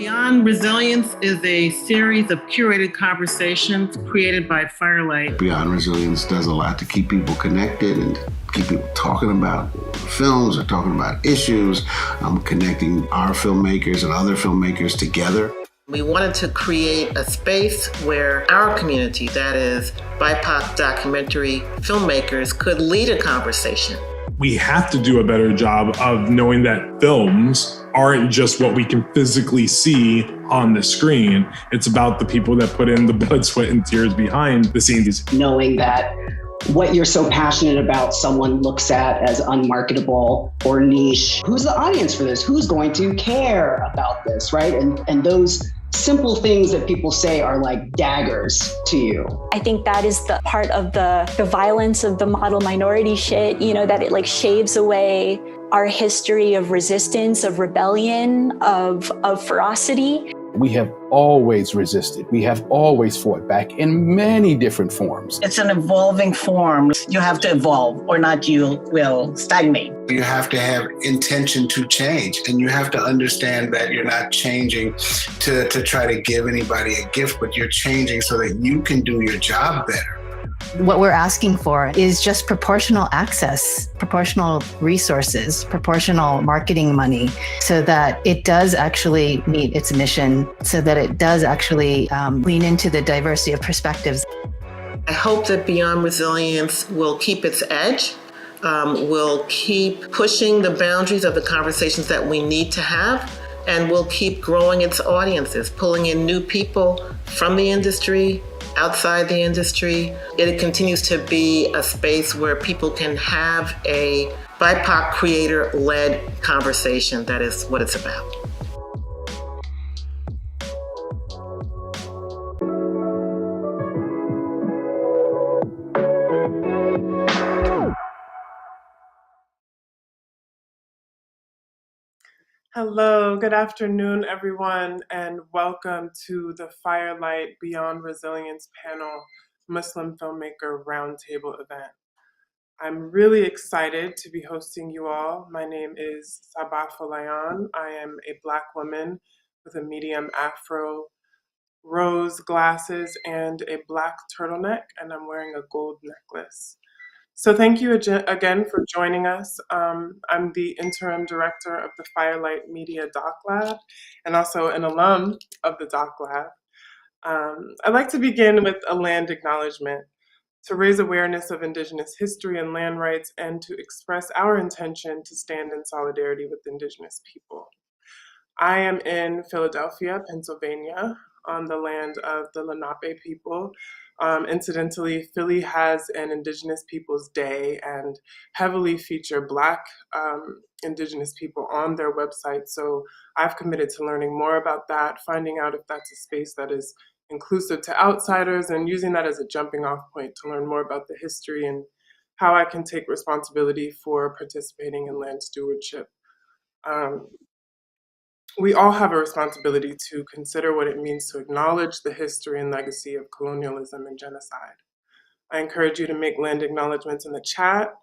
Beyond Resilience is a series of curated conversations created by Firelight. Beyond Resilience does a lot to keep people connected and keep people talking about films or talking about issues, connecting our filmmakers and other filmmakers together. We wanted to create a space where our community, that is BIPOC documentary filmmakers, could lead a conversation. We have to do a better job of knowing that films aren't just what we can physically see on the screen. It's about the people that put in the blood, sweat, and tears behind the scenes. Knowing that what you're so passionate about, someone looks at as unmarketable or niche. Who's the audience for this? Who's going to care about this, right? And those simple things that people say are like daggers to you. I think that is the part of the violence of the model minority shit, that it like shaves away our history of resistance, of rebellion, of ferocity. We have always resisted. We have always fought back in many different forms. It's an evolving form. You have to evolve, or not you will stagnate. You have to have intention to change, and you have to understand that you're not changing to try to give anybody a gift, but you're changing so that you can do your job better. What we're asking for is just proportional access, proportional resources, proportional marketing money, so that it does actually meet its mission, so that it does actually lean into the diversity of perspectives. I hope that Beyond Resilience will keep its edge, will keep pushing the boundaries of the conversations that we need to have, and will keep growing its audiences, pulling in new people from the industry, outside the industry. It continues to be a space where people can have a BIPOC creator-led conversation. That is what it's about. Hello, good afternoon, everyone, and welcome to the Firelight Beyond Resilience panel Muslim Filmmaker Roundtable event. I'm really excited to be hosting you all. My name is Sabah Folayan. I am a Black woman with a medium afro, rose glasses, and a black turtleneck, and I'm wearing a gold necklace. So thank you again for joining us. I'm the interim director of the Firelight Media Doc Lab and also an alum of the Doc Lab. I'd like to begin with a land acknowledgement to raise awareness of Indigenous history and land rights and to express our intention to stand in solidarity with Indigenous people. I am in Philadelphia, Pennsylvania, on the land of the Lenape people. Incidentally, Philly has an Indigenous Peoples Day and heavily feature Black Indigenous people on their website. So I've committed to learning more about that, finding out if that's a space that is inclusive to outsiders, and using that as a jumping off point to learn more about the history and how I can take responsibility for participating in land stewardship. We all have a responsibility to consider what it means to acknowledge the history and legacy of colonialism and genocide. I encourage you to make land acknowledgements in the chat.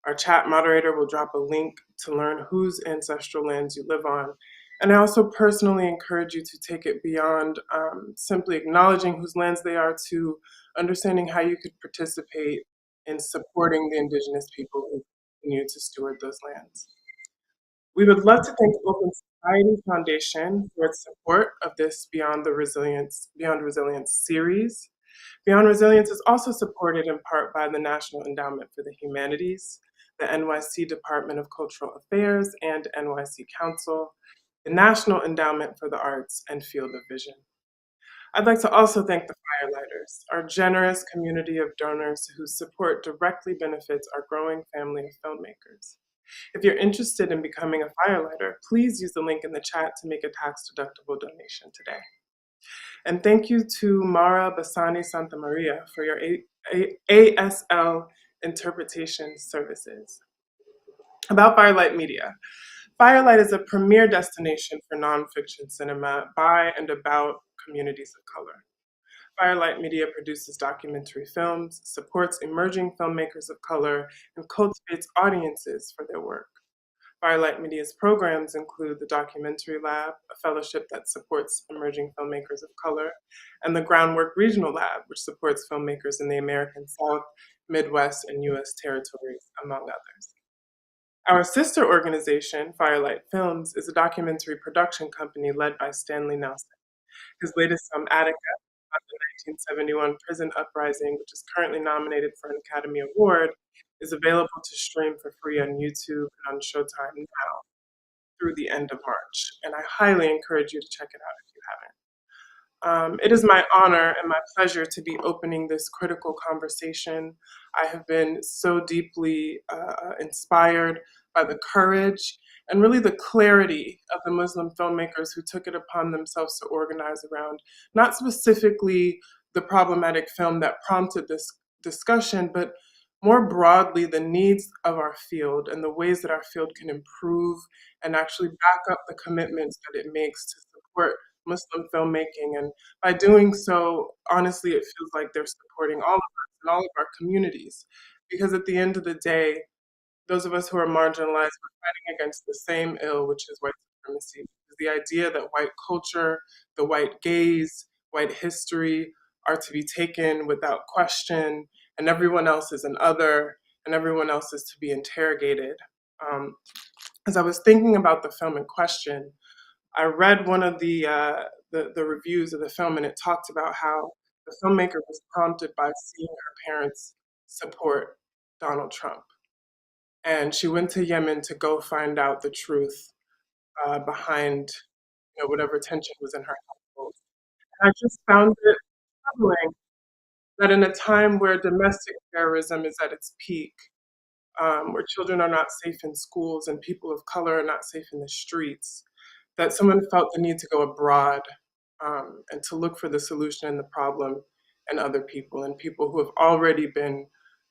Our chat moderator will drop a link to learn whose ancestral lands you live on. And I also personally encourage you to take it beyond simply acknowledging whose lands they are to understanding how you could participate in supporting the Indigenous people who continue to steward those lands. We would love to thank Open Society Foundation for its support of this Beyond Resilience series. Beyond Resilience is also supported in part by the National Endowment for the Humanities, the NYC Department of Cultural Affairs and NYC Council, the National Endowment for the Arts, and Field of Vision. I'd like to also thank the Firelighters, our generous community of donors whose support directly benefits our growing family of filmmakers. If you're interested in becoming a Firelighter, please use the link in the chat to make a tax-deductible donation today. And thank you to Mara Bassani Santa Maria for your ASL interpretation services. About Firelight Media. Firelight is a premier destination for nonfiction cinema by and about communities of color. Firelight Media produces documentary films, supports emerging filmmakers of color, and cultivates audiences for their work. Firelight Media's programs include the Documentary Lab, a fellowship that supports emerging filmmakers of color, and the Groundwork Regional Lab, which supports filmmakers in the American South, Midwest, and U.S. territories, among others. Our sister organization, Firelight Films, is a documentary production company led by Stanley Nelson. His latest film, Attica, about the 1971 prison uprising, which is currently nominated for an Academy Award, is available to stream for free on YouTube and on Showtime now through the end of March. And I highly encourage you to check it out if you haven't. It is my honor and my pleasure to be opening this critical conversation. I have been so deeply inspired by the courage and really the clarity of the Muslim filmmakers who took it upon themselves to organize around not specifically the problematic film that prompted this discussion, but more broadly the needs of our field and the ways that our field can improve and actually back up the commitments that it makes to support Muslim filmmaking. And by doing so, honestly, it feels like they're supporting all of us and all of our communities. Because at the end of the day, those of us who are marginalized, we're fighting against the same ill, which is white supremacy. The idea that white culture, the white gaze, white history are to be taken without question, and everyone else is an other, and everyone else is to be interrogated. As I was thinking about the film in question, I read one of the reviews of the film, and it talked about how the filmmaker was prompted by seeing her parents support Donald Trump. And she went to Yemen to go find out the truth behind whatever tension was in her household. And I just found it troubling that in a time where domestic terrorism is at its peak, where children are not safe in schools and people of color are not safe in the streets, that someone felt the need to go abroad and to look for the solution and the problem in other people and people who have already been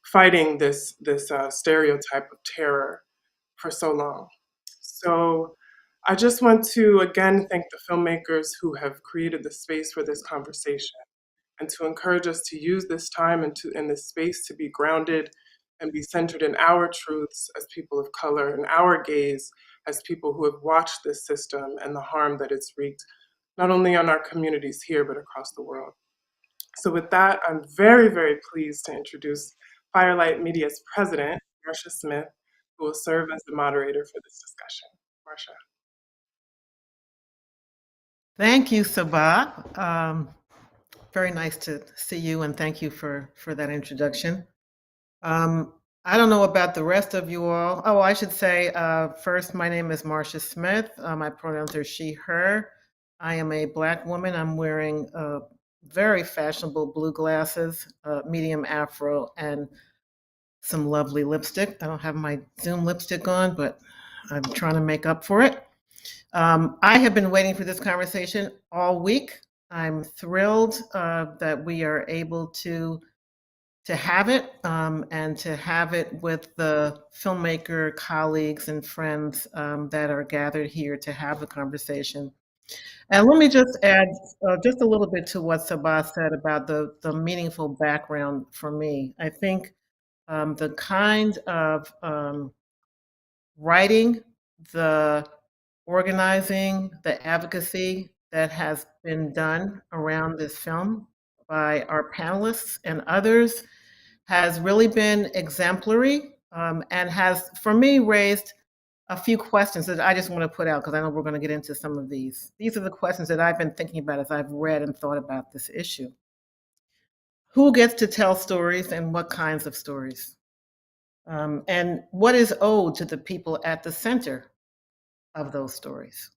fighting this stereotype of terror for so long. So I just want to again thank the filmmakers who have created the space for this conversation and to encourage us to use this time and this space to be grounded and be centered in our truths as people of color and our gaze as people who have watched this system and the harm that it's wreaked, not only on our communities here, but across the world. So with that, I'm very, very pleased to introduce Firelight Media's president, Marsha Smith, who will serve as the moderator for this discussion. Marsha. Thank you, Sabah. Very nice to see you, and thank you for that introduction. I don't know about the rest of you all. Oh, I should say, first, my name is Marsha Smith. My pronouns are she, her. I am a Black woman. I'm wearing very fashionable blue glasses, medium afro, and some lovely lipstick. I don't have my Zoom lipstick on, but I'm trying to make up for it. I have been waiting for this conversation all week. I'm thrilled that we are able to have it and to have it with the filmmaker colleagues and friends that are gathered here to have the conversation. And let me just add just a little bit to what Sabah said about the meaningful background for me. I think the kind of writing, the organizing, the advocacy that has been done around this film by our panelists and others has really been exemplary and has, for me, raised a few questions that I just want to put out because I know we're going to get into some of these. These are the questions that I've been thinking about as I've read and thought about this issue. Who gets to tell stories and what kinds of stories? And what is owed to the people at the center of those stories?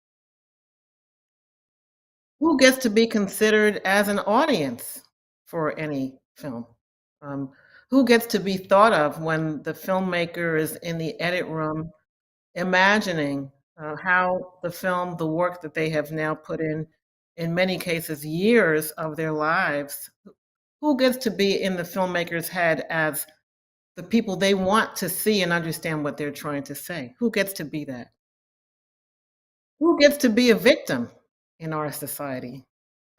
Who gets to be considered as an audience for any film? Who gets to be thought of when the filmmaker is in the edit room imagining how the film, the work that they have now put in many cases, years of their lives, who gets to be in the filmmaker's head as the people they want to see and understand what they're trying to say? Who gets to be that? Who gets to be a victim in our society?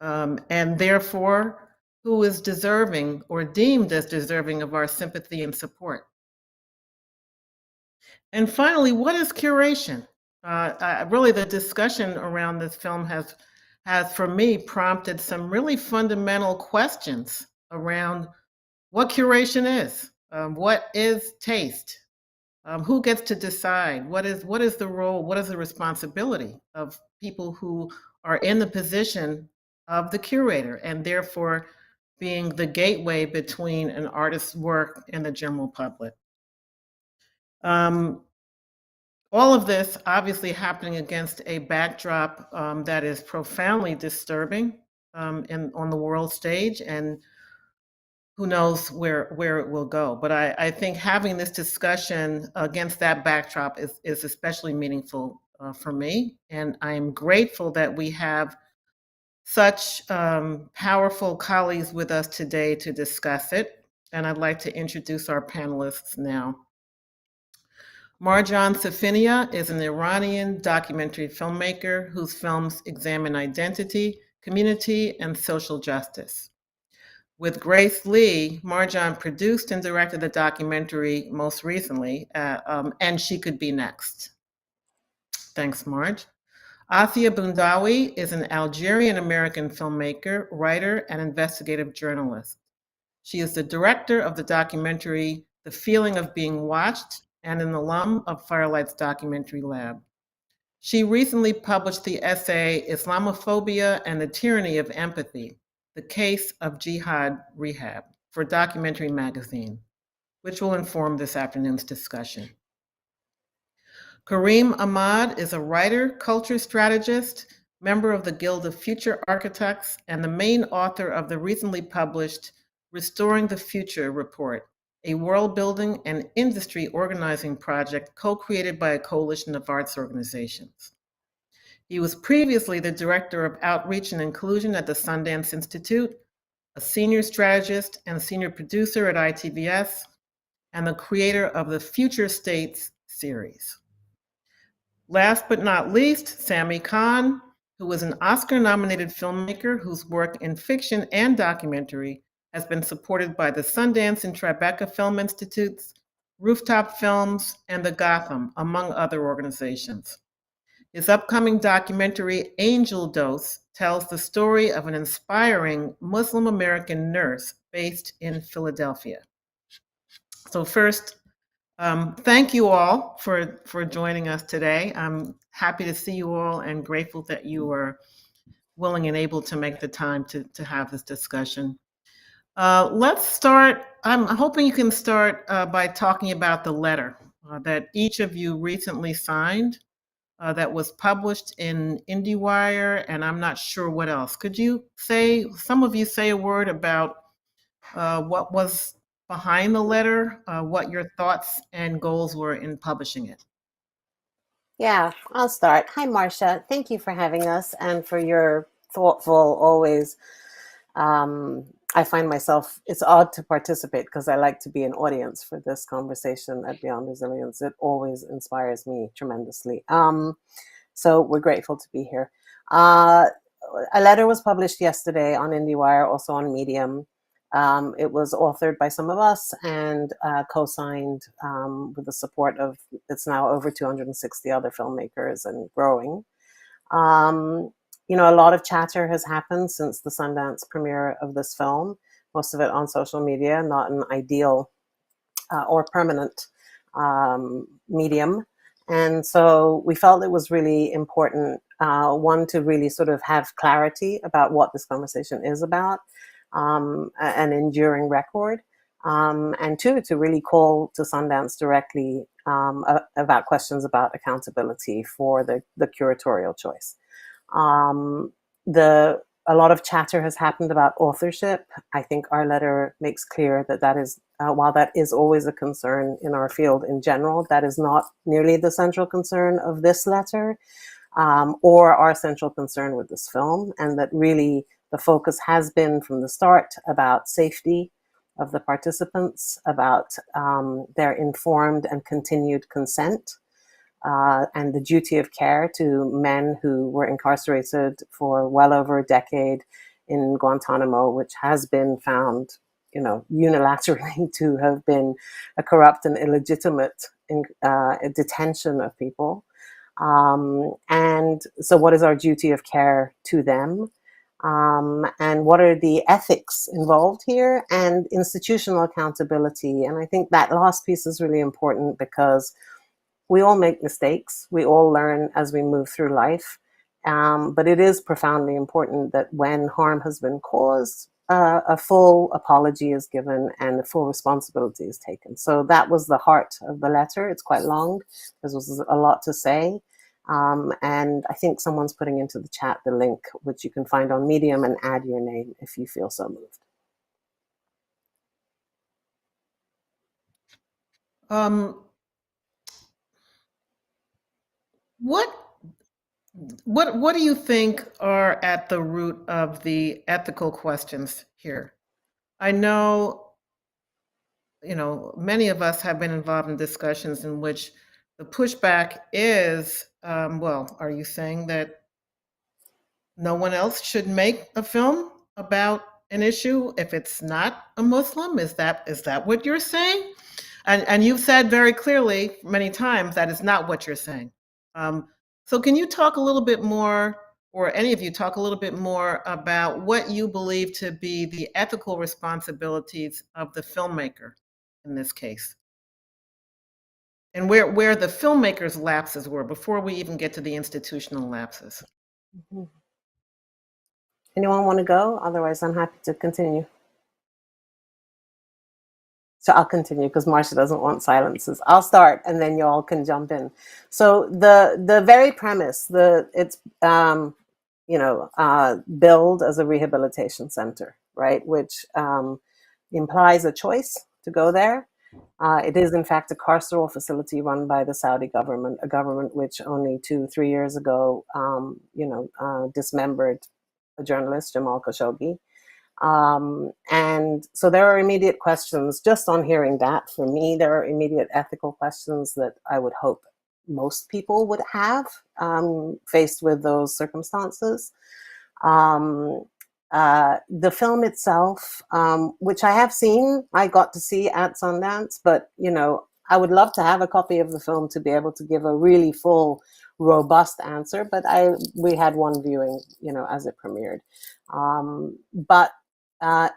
And therefore, who is deserving or deemed as deserving of our sympathy and support? And finally, what is curation? Really, the discussion around this film has for me prompted some really fundamental questions around what curation is, what is taste, who gets to decide, what is the role, what is the responsibility of people who are in the position of the curator, and therefore being the gateway between an artist's work and the general public. All of this obviously happening against a backdrop that is profoundly disturbing on the world stage, and who knows where it will go. But I think having this discussion against that backdrop is especially meaningful for me, and I am grateful that we have such powerful colleagues with us today to discuss it. And I'd like to introduce our panelists now. Marjan Safinia is an Iranian documentary filmmaker whose films examine identity, community, and social justice. With Grace Lee, Marjan produced and directed the documentary most recently, And She Could Be Next. Thanks, Marge. Assia Boundaoui is an Algerian-American filmmaker, writer, and investigative journalist. She is the director of the documentary The Feeling of Being Watched and an alum of Firelight's Documentary Lab. She recently published the essay Islamophobia and the Tyranny of Empathy, The Case of Jihad Rehab for Documentary Magazine, which will inform this afternoon's discussion. Karim Ahmad is a writer, culture strategist, member of the Guild of Future Architects, and the main author of the recently published Restoring the Future report, a world-building and industry organizing project co-created by a coalition of arts organizations. He was previously the Director of Outreach and Inclusion at the Sundance Institute, a senior strategist and senior producer at ITVS, and the creator of the Future States series. Last but not least, Sami Khan, who is an Oscar-nominated filmmaker whose work in fiction and documentary has been supported by the Sundance and Tribeca Film Institutes, Rooftop Films, and the Gotham, among other organizations. His upcoming documentary, Angel Dose, tells the story of an inspiring Muslim American nurse based in Philadelphia. So first, thank you all for joining us today. I'm happy to see you all and grateful that you are willing and able to make the time to have this discussion. Let's start. I'm hoping you can start by talking about the letter that each of you recently signed that was published in IndieWire, and I'm not sure what else. Could you say, some of you say a word about what was behind the letter, what your thoughts and goals were in publishing it? Yeah, I'll start. Hi, Marcia. Thank you for having us and for your thoughtful, always. I find myself, it's odd to participate because I like to be an audience for this conversation at Beyond Resilience. It always inspires me tremendously. So we're grateful to be here. A letter was published yesterday on IndieWire, also on Medium. It was authored by some of us and co-signed with the support of, it's now over 260 other filmmakers and growing. You know, a lot of chatter has happened since the Sundance premiere of this film, most of it on social media, not an ideal or permanent medium. And so we felt it was really important, one, to really sort of have clarity about what this conversation is about, an enduring record, and two, to really call to Sundance directly about questions about accountability for the curatorial choice. A lot of chatter has happened about authorship. I think our letter makes clear that that is, while that is always a concern in our field in general, that is not nearly the central concern of this letter or our central concern with this film, and that really the focus has been from the start about safety of the participants, about their informed and continued consent, and the duty of care to men who were incarcerated for well over a decade in Guantanamo, which has been found, you know, unilaterally to have been a corrupt and illegitimate detention of people. And so what is our duty of care to them? And what are the ethics involved here, and institutional accountability? And I think that last piece is really important, because we all make mistakes. We all learn as we move through life. But it is profoundly important that when harm has been caused, a full apology is given and a full responsibility is taken. So that was the heart of the letter. It's quite long. There was a lot to say. And I think someone's putting into the chat the link, which you can find on Medium, and add your name if you feel so moved. What do you think are at the root of the ethical questions here? I know, many of us have been involved in discussions in which the pushback is, well, are you saying that no one else should make a film about an issue if it's not a Muslim? Is that what you're saying? And you've said very clearly many times that is not what you're saying. So can you talk a little bit more, or any of you talk a little bit more about what you believe to be the ethical responsibilities of the filmmaker in this case? And where the filmmaker's lapses were before we even get to the institutional lapses. Mm-hmm. Anyone want to go? Otherwise, I'm happy to continue. So I'll continue because Marcia doesn't want silences. I'll start and then you all can jump in. So the very premise, it's billed as a rehabilitation center, right? Which implies a choice to go there. It is in fact a carceral facility run by the Saudi government, a government which only 2-3 years ago, dismembered a journalist, Jamal Khashoggi. And so there are immediate questions just on hearing that. For me, there are immediate ethical questions that I would hope most people would have faced with those circumstances. The film itself, which I have seen, I got to see at Sundance, but I would love to have a copy of the film to be able to give a really full, robust answer. But we had one viewing, as it premiered. But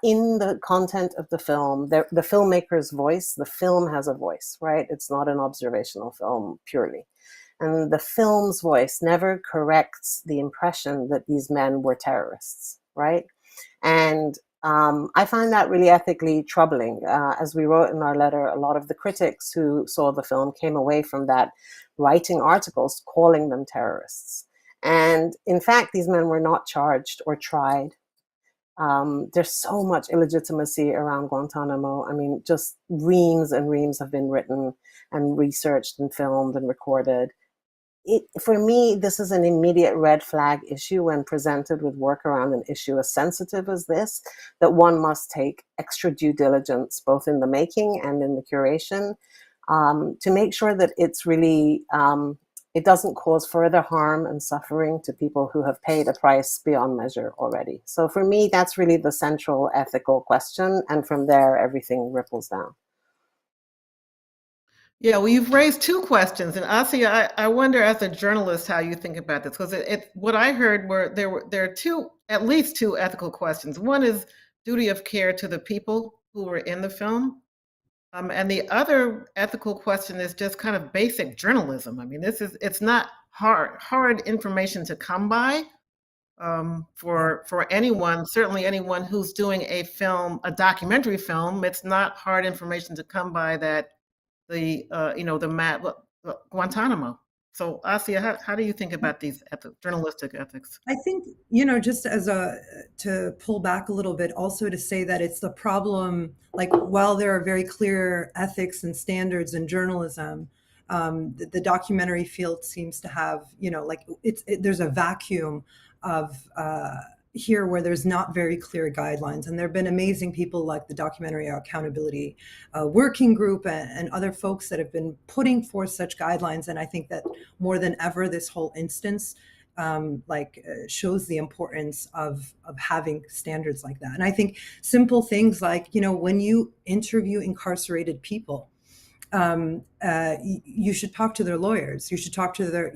in the content of the film, the filmmaker's voice, the film has a voice, right? It's not an observational film purely. And the film's voice never corrects the impression that these men were terrorists, right? And I find that really ethically troubling. As we wrote in our letter, a lot of the critics who saw the film came away from that writing articles calling them terrorists. And in fact, these men were not charged or tried. There's so much illegitimacy around Guantanamo. I mean, just reams and reams have been written and researched and filmed and recorded. For me, this is an immediate red flag issue when presented with work around an issue as sensitive as this, that one must take extra due diligence, both in the making and in the curation, to make sure that it's really, it doesn't cause further harm and suffering to people who have paid a price beyond measure already. So for me, that's really the central ethical question. And from there, everything ripples down. Yeah, well, you've raised two questions, and Assia, I wonder as a journalist how you think about this, because what I heard were there are at least two ethical questions. One is duty of care to the people who were in the film, and the other ethical question is just kind of basic journalism. I mean, it's not hard information to come by for anyone, certainly anyone who's doing a documentary film. It's not hard information to come by that. Guantanamo. So Assia, how do you think about these journalistic ethics? I think, just to pull back a little bit, also to say that it's the problem, like while there are very clear ethics and standards in journalism, the documentary field seems to have, there's a vacuum of here where there's not very clear guidelines. And there have been amazing people like the Documentary Accountability Working Group and other folks that have been putting forth such guidelines. And I think that more than ever, this whole instance shows the importance of having standards like that. And I think simple things like, when you interview incarcerated people, you should talk to their lawyers. You should talk to their,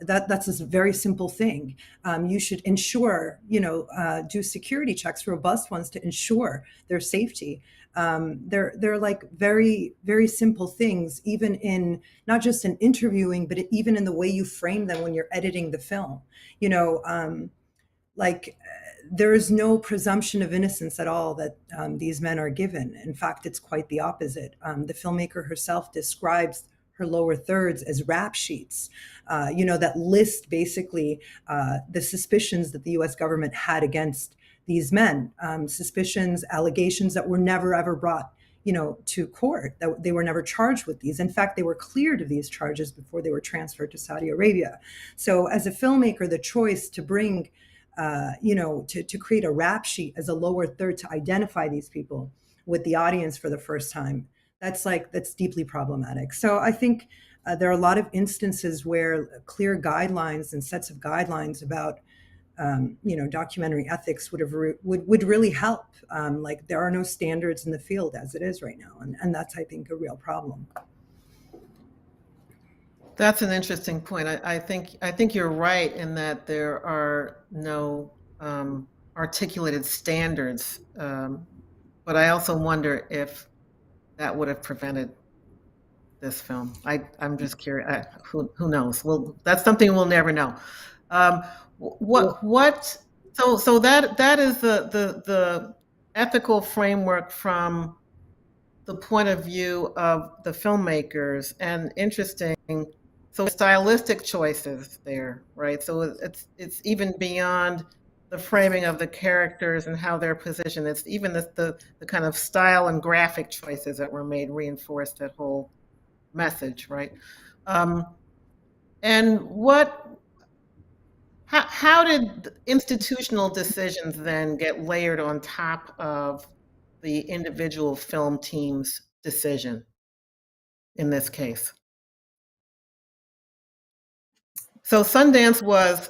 that's a very simple thing. You should ensure, do security checks, robust ones, to ensure their safety. They're like very, very simple things, even in not just in interviewing, but even in the way you frame them when you're editing the film. There is no presumption of innocence at all that these men are given. In fact, it's quite the opposite. The filmmaker herself describes her lower thirds as rap sheets, that list basically the suspicions that the US government had against these men, suspicions, allegations that were never, ever brought to court, that they were never charged with these. In fact, they were cleared of these charges before they were transferred to Saudi Arabia. So as a filmmaker, the choice to bring to create a rap sheet as a lower third to identify these people with the audience for the first time, that's deeply problematic. So I think there are a lot of instances where clear guidelines and sets of guidelines about documentary ethics would really help. There are no standards in the field as it is right now, and that's, I think, a real problem. That's an interesting point. I think you're right in that there are no articulated standards, but I also wonder if that would have prevented this film. I'm just curious. Who knows? Well, that's something we'll never know. So that is the ethical framework from the point of view of the filmmakers, and interesting. So stylistic choices there, right? So it's even beyond the framing of the characters and how they're positioned. It's even the kind of style and graphic choices that were made reinforce that whole message, right? And how did institutional decisions then get layered on top of the individual film team's decision in this case? So Sundance was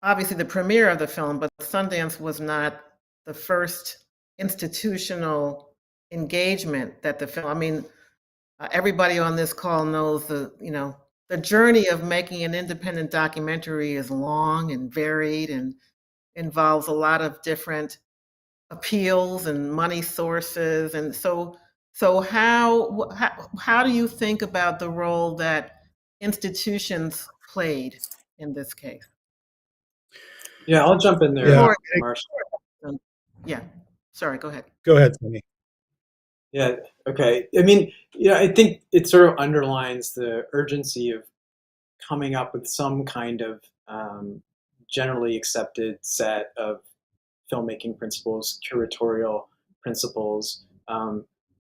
obviously the premiere of the film, but Sundance was not the first institutional engagement that the film, everybody on this call knows the journey of making an independent documentary is long and varied and involves a lot of different appeals and money sources. And so how do you think about the role that institutions played in this case? Yeah, I'll jump in there, Marsha. Yeah, sorry, go ahead. Go ahead, Sami. Yeah, okay. I think it sort of underlines the urgency of coming up with some kind of generally accepted set of filmmaking principles, curatorial principles,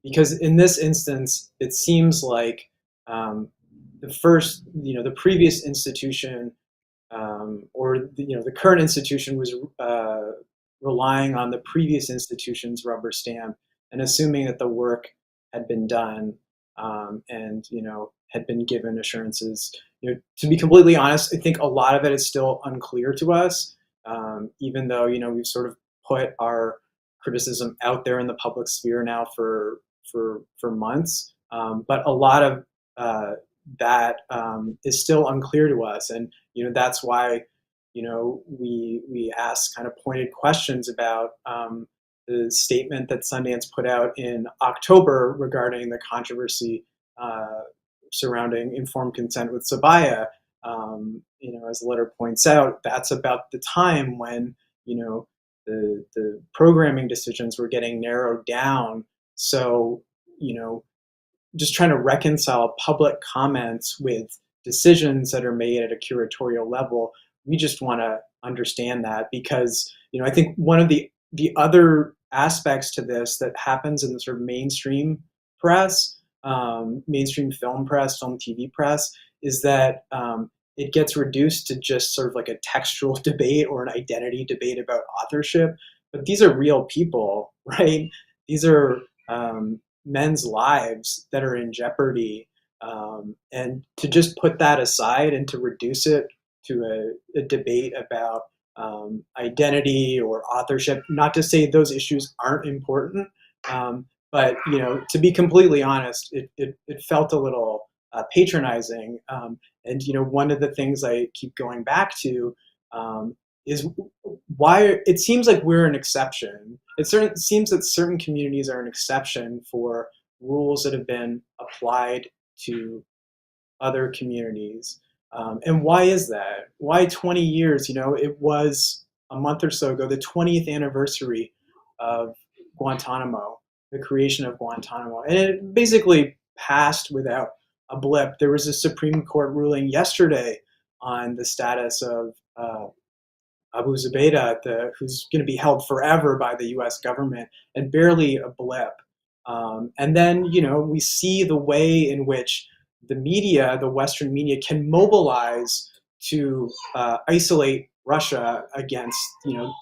because in this instance, it seems like the previous institution or the current institution was relying on the previous institution's rubber stamp and assuming that the work had been done and had been given assurances. To be completely honest, I think a lot of it is still unclear to us, even though we've sort of put our criticism out there in the public sphere now for months. But a lot of that is still unclear to us, and that's why we ask kind of pointed questions about the statement that Sundance put out in October regarding the controversy surrounding informed consent with Sabaya. As the letter points out, that's about the time when the programming decisions were getting narrowed down. So just trying to reconcile public comments with decisions that are made at a curatorial level. We just want to understand that, because I think one of the other aspects to this that happens in the sort of mainstream press, mainstream film press, film TV press, is that it gets reduced to just sort of like a textual debate or an identity debate about authorship. But these are real people, right? These are men's lives that are in jeopardy. And to just put that aside and to reduce it to a debate about identity or authorship, not to say those issues aren't important, But to be completely honest, it felt a little patronizing. And one of the things I keep going back to is why it seems like we're an exception. It seems that certain communities are an exception for rules that have been applied to other communities. And why is that? Why 20 years? It was a month or so ago, the 20th anniversary of Guantanamo, the creation of Guantanamo. And it basically passed without a blip. There was a Supreme Court ruling yesterday on the status of Abu Zubaydah, who's going to be held forever by the US government, and barely a blip. And then, we see the way in which the media, the Western media, can mobilize to isolate Russia against,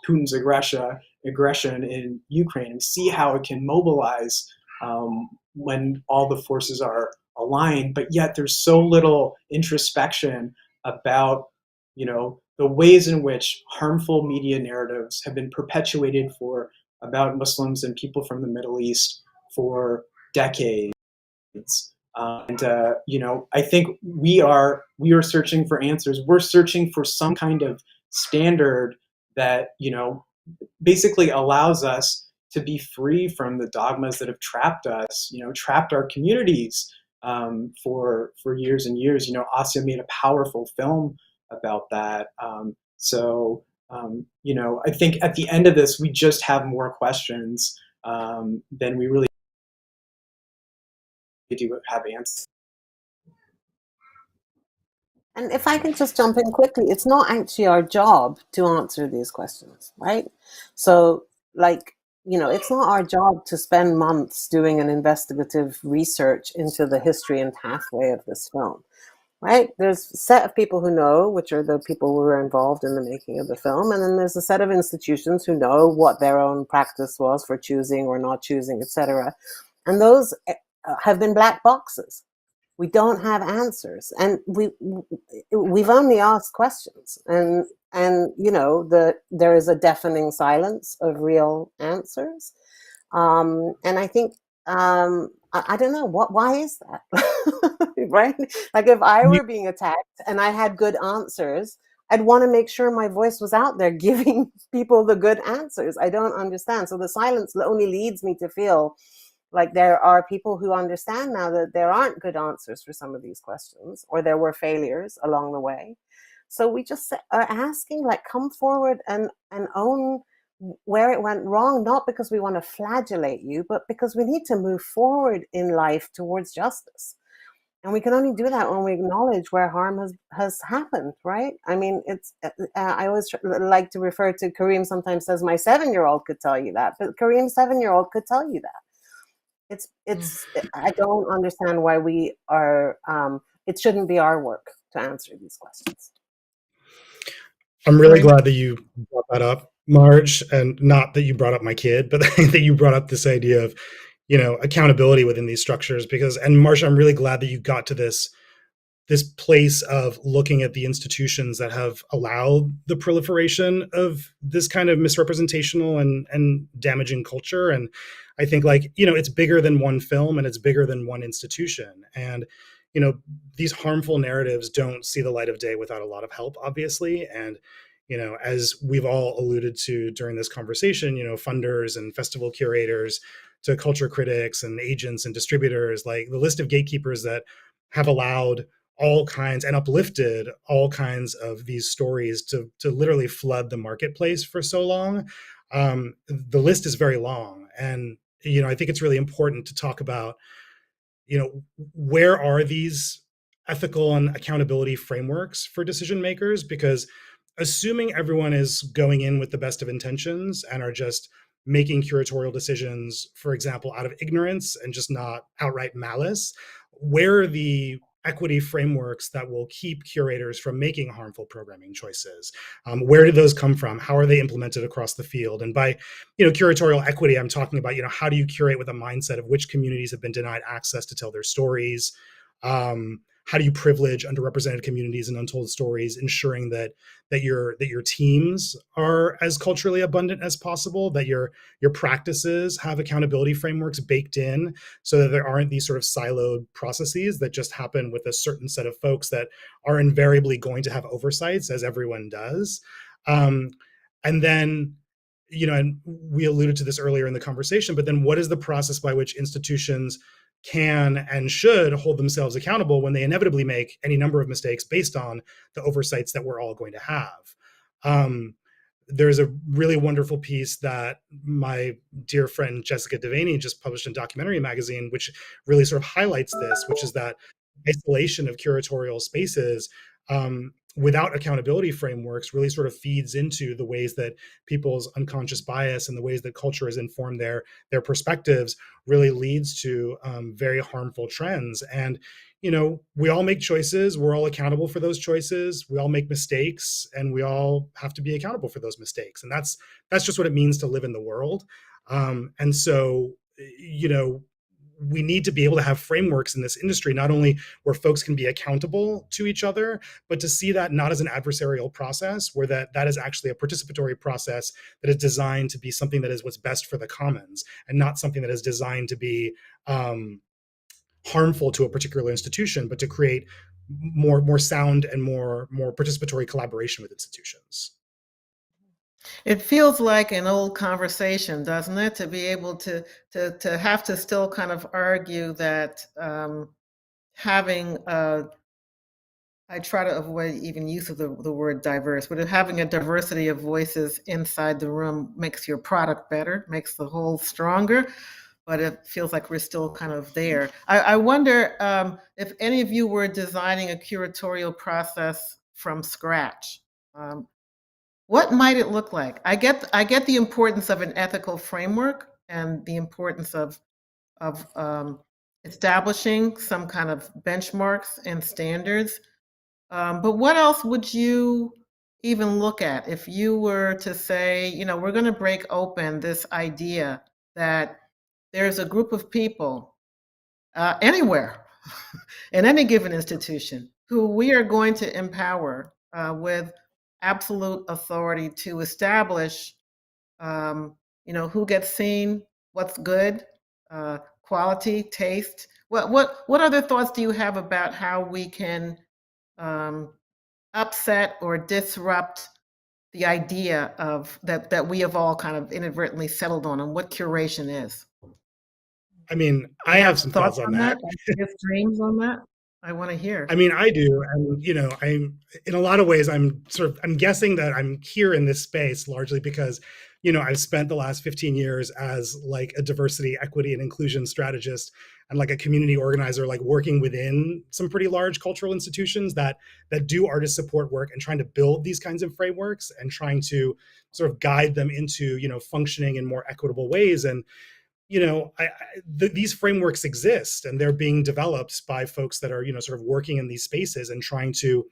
Putin's aggression in Ukraine, and see how it can mobilize when all the forces are aligned. But yet there's so little introspection about, the ways in which harmful media narratives have been perpetuated about Muslims and people from the Middle East for decades. I think we are searching for answers. We're searching for some kind of standard that, basically allows us to be free from the dogmas that have trapped us, trapped our communities for years and years. Assia made a powerful film about that. I think at the end of this, we just have more questions than we really do have answers. And if I can just jump in quickly, it's not actually our job to answer these questions, right? So, it's not our job to spend months doing an investigative research into the history and pathway of this film, right? There's a set of people who know, which are the people who were involved in the making of the film. And then there's a set of institutions who know what their own practice was for choosing or not choosing, etc. And those have been black boxes. We don't have answers, and we've only asked questions, and there is a deafening silence of real answers, and I think I don't know why is that, right? Like if I were being attacked and I had good answers, I'd want to make sure my voice was out there giving people the good answers. I don't understand, so the silence only leads me to feel like there are people who understand now that there aren't good answers for some of these questions, or there were failures along the way. So we just are asking, come forward and own where it went wrong, not because we want to flagellate you, but because we need to move forward in life towards justice. And we can only do that when we acknowledge where harm has happened, right? I mean, I always like to refer to Karim sometimes says, my 7-year-old could tell you that, but Karim's 7-year-old could tell you that. I don't understand why we are, it shouldn't be our work to answer these questions. I'm really glad that you brought that up, Marge, and not that you brought up my kid, but that you brought up this idea of, accountability within these structures, and Marsha, I'm really glad that you got to this place of looking at the institutions that have allowed the proliferation of this kind of misrepresentational and damaging culture. And I think it's bigger than one film and it's bigger than one institution. And, these harmful narratives don't see the light of day without a lot of help, obviously. And, as we've all alluded to during this conversation, funders and festival curators to culture critics and agents and distributors, the list of gatekeepers that have allowed all kinds and uplifted all kinds of these stories to literally flood the marketplace for so long. The list is very long. And, I think it's really important to talk about, where are these ethical and accountability frameworks for decision makers? Because assuming everyone is going in with the best of intentions and are just making curatorial decisions, for example, out of ignorance and just not outright malice, where are the equity frameworks that will keep curators from making harmful programming choices? Where do those come from? How are they implemented across the field? And by, curatorial equity, I'm talking about, how do you curate with a mindset of which communities have been denied access to tell their stories? How how do you privilege underrepresented communities and untold stories, ensuring that your teams are as culturally abundant as possible, that your practices have accountability frameworks baked in, so that there aren't these sort of siloed processes that just happen with a certain set of folks that are invariably going to have oversights, as everyone does. And then, and we alluded to this earlier in the conversation, but then what is the process by which institutions can and should hold themselves accountable when they inevitably make any number of mistakes based on the oversights that we're all going to have? There's a really wonderful piece that my dear friend Jessica Devaney just published in Documentary Magazine, which really sort of highlights this, which is that isolation of curatorial spaces without accountability frameworks really sort of feeds into the ways that people's unconscious bias and the ways that culture has informed their perspectives really leads to very harmful trends. And, we all make choices. We're all accountable for those choices. We all make mistakes, and we all have to be accountable for those mistakes. And that's just what it means to live in the world. And so, we need to be able to have frameworks in this industry, not only where folks can be accountable to each other, but to see that not as an adversarial process, where that is actually a participatory process that is designed to be something that is what's best for the commons, and not something that is designed to be harmful to a particular institution, but to create more sound and more participatory collaboration with institutions. It feels like an old conversation, doesn't it? To be able to have to still kind of argue that having I try to avoid even use of the word diverse, but having a diversity of voices inside the room makes your product better, makes the whole stronger. But it feels like we're still kind of there. I wonder if any of you were designing a curatorial process from scratch. What might it look like? I get the importance of an ethical framework and the importance of establishing some kind of benchmarks and standards. But what else would you even look at if you were to say, we're going to break open this idea that there's a group of people anywhere in any given institution who we are going to empower with absolute authority to establish, who gets seen, what's good, quality, taste. What other thoughts do you have about how we can upset or disrupt the idea of that we have all kind of inadvertently settled on, and what curation is? I mean, I have some thoughts on that. Dreams on that? I want to hear. I mean, I do. And, I'm in a lot of ways, I'm guessing that I'm here in this space largely because, I've spent the last 15 years as like a diversity, equity, and inclusion strategist and like a community organizer, like working within some pretty large cultural institutions that do artist support work and trying to build these kinds of frameworks and trying to sort of guide them into, functioning in more equitable ways. And these frameworks exist, and they're being developed by folks that are, sort of working in these spaces and trying to,